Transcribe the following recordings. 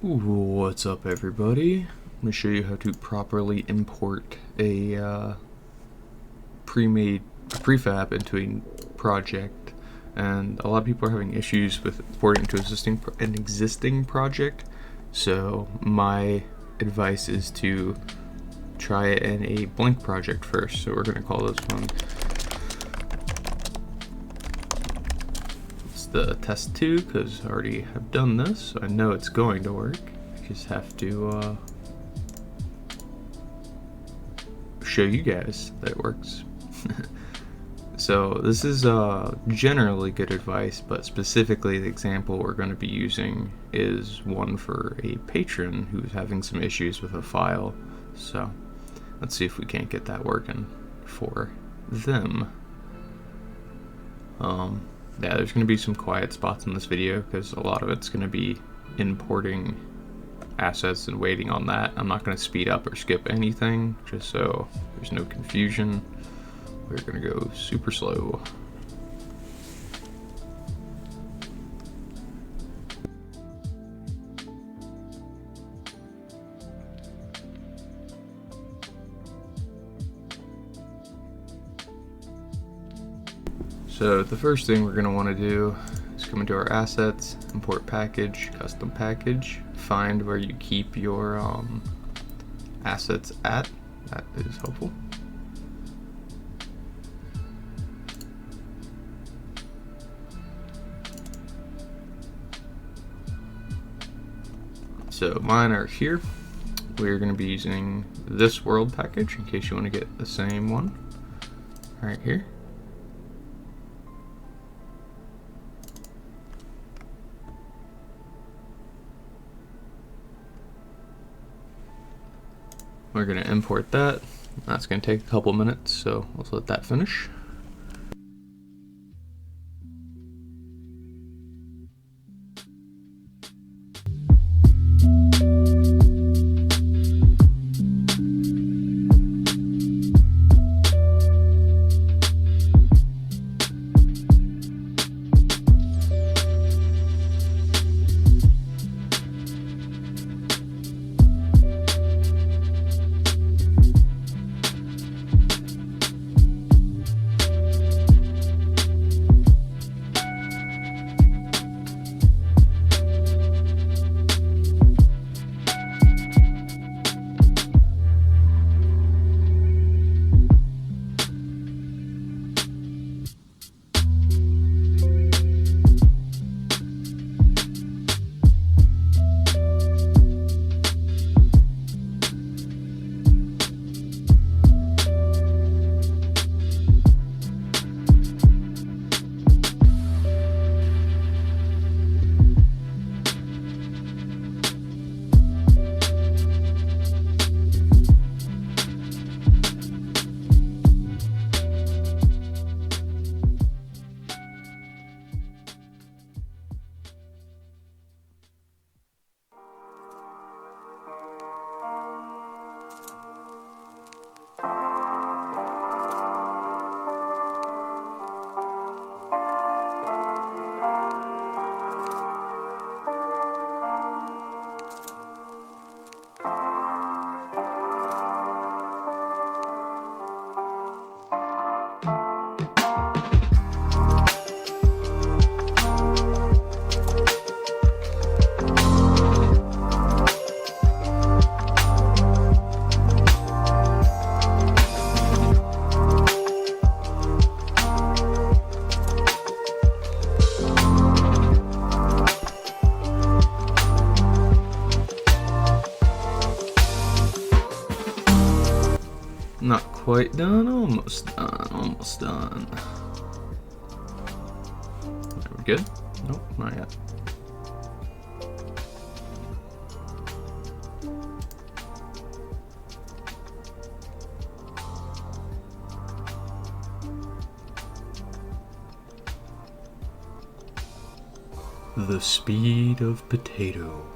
What's up, everybody? I'm going to show you how to properly import a pre-made prefab into a project. And a lot of people are having issues with importing to an existing project. So my advice is to try it in a blank project first. So we're going to call this one the test 2 because I already have done this, so I know it's going to work. I just have to show you guys that it works. So this is generally good advice, but specifically the example we're going to be using is one for a patron who's having some issues with a file. So let's see if we can't get that working for them. Yeah, there's going to be some quiet spots in this video because a lot of it's going to be importing assets and waiting on that. I'm not going to speed up or skip anything, just so there's no confusion. We're going to go super slow. So the first thing we're going to want to do is come into our assets, import package, custom package, find where you keep your assets at. That is helpful. So mine are here. We're going to be using this world package in case you want to get the same one right here. We're going to import that. That's going to take a couple minutes, so let's let that finish. Not quite done, almost done, almost done. Are we good? Nope, not yet. The speed of potato.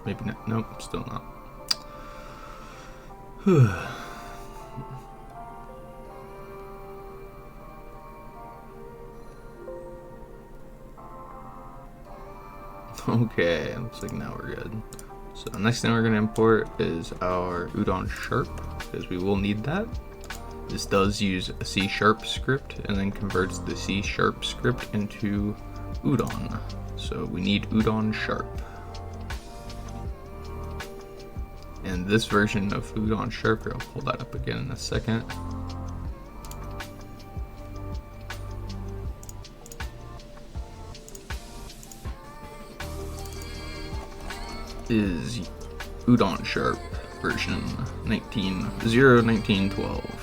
Maybe not, nope, still not. Okay, looks like now we're good. So the next thing we're going to import is our Udon sharp, because we will need that. This does use a C# script and then converts the C# script into Udon. So we need Udon sharp. And this version of Udon sharp, I'll pull that up again in a second. Is Udon sharp version 19.0.19.12.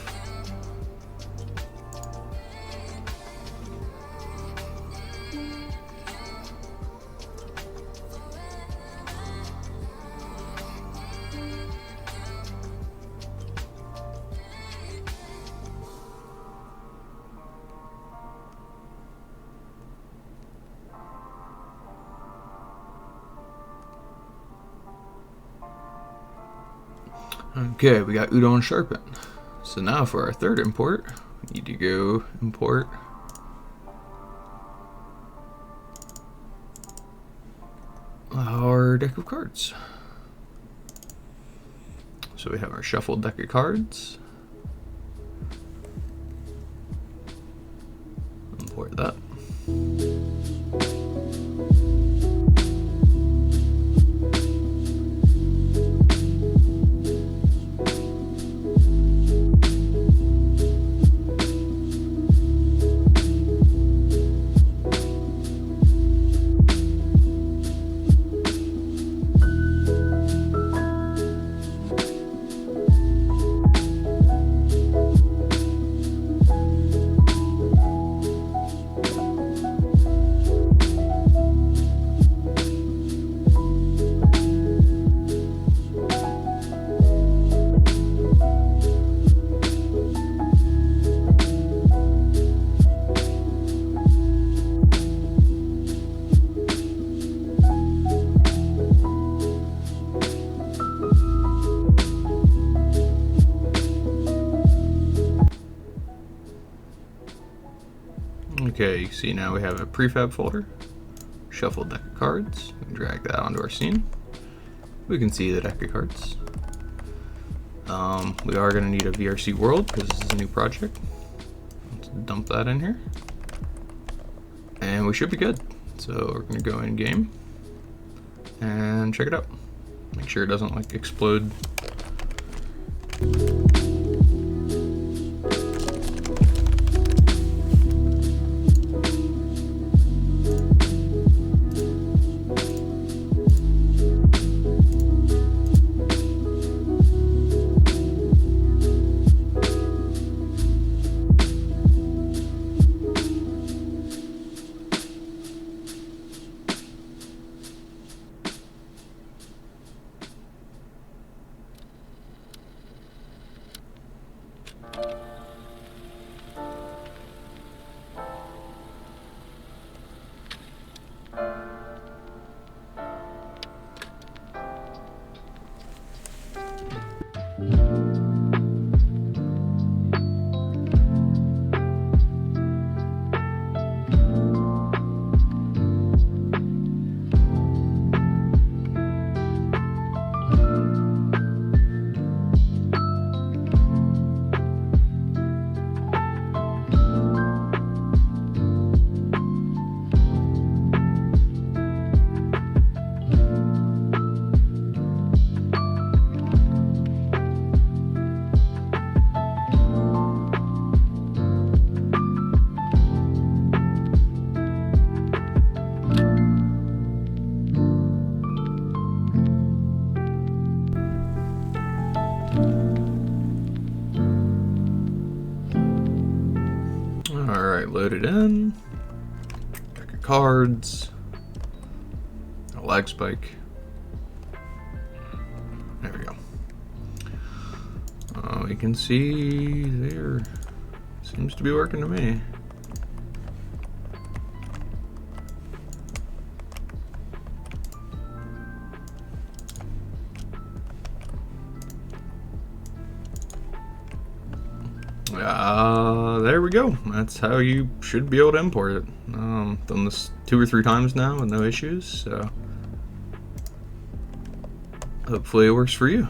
Okay, we got Udon sharpen. So now for our third import, we need to go import our deck of cards. So we have our shuffled deck of cards. Import that. Okay, you see now we have a prefab folder, shuffle deck of cards, we can drag that onto our scene. We can see the deck of cards. We are going to need a VRC world because this is a new project. Let's dump that in here. And we should be good. So we're going to go in game and check it out. Make sure it doesn't like explode. Alright, load it in. Deck of cards. A lag spike. There we go. We can see there. Seems to be working to me. There we go. That's how you should be able to import it. Done this 2 or 3 times now with no issues, so Hopefully it works for you.